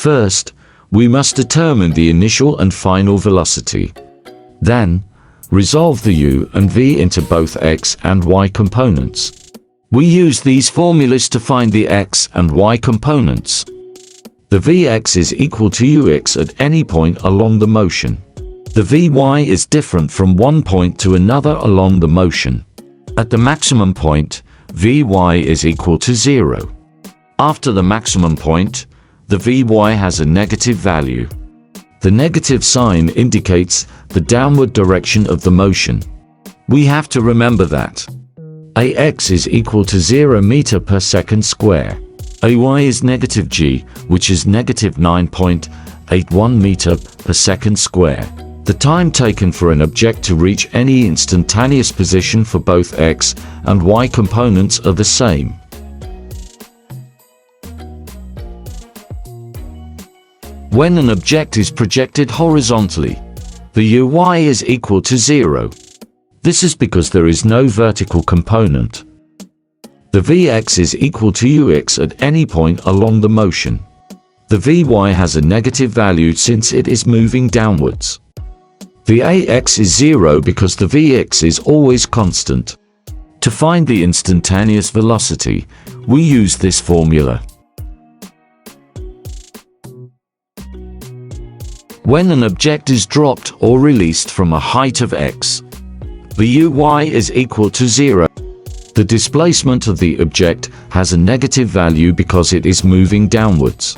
First, we must determine the initial and final velocity. Then, resolve the u and v into both x and y components. We use these formulas to find the x and y components. The Vx is equal to Ux at any point along the motion. The Vy is different from one point to another along the motion. At the maximum point, Vy is equal to 0. After the maximum point, the Vy has a negative value. The negative sign indicates the downward direction of the motion. We have to remember that Ax is equal to 0 meter per second square. Ay is negative g, which is negative 9.81 meter per second square. The time taken for an object to reach any instantaneous position for both x and y components are the same. When an object is projected horizontally, the uy is equal to 0. This is because there is no vertical component. The Vx is equal to Ux at any point along the motion. The Vy has a negative value since it is moving downwards. The Ax is 0 because the Vx is always constant. To find the instantaneous velocity, we use this formula. When an object is dropped or released from a height of x, the uy is equal to 0. The displacement of the object has a negative value because it is moving downwards.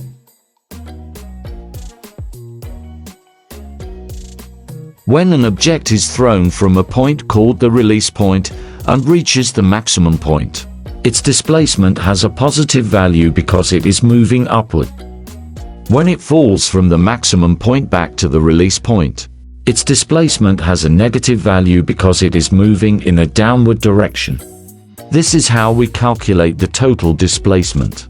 When an object is thrown from a point called the release point and reaches the maximum point, its displacement has a positive value because it is moving upward. When it falls from the maximum point back to the release point, its displacement has a negative value because it is moving in a downward direction. This is how we calculate the total displacement.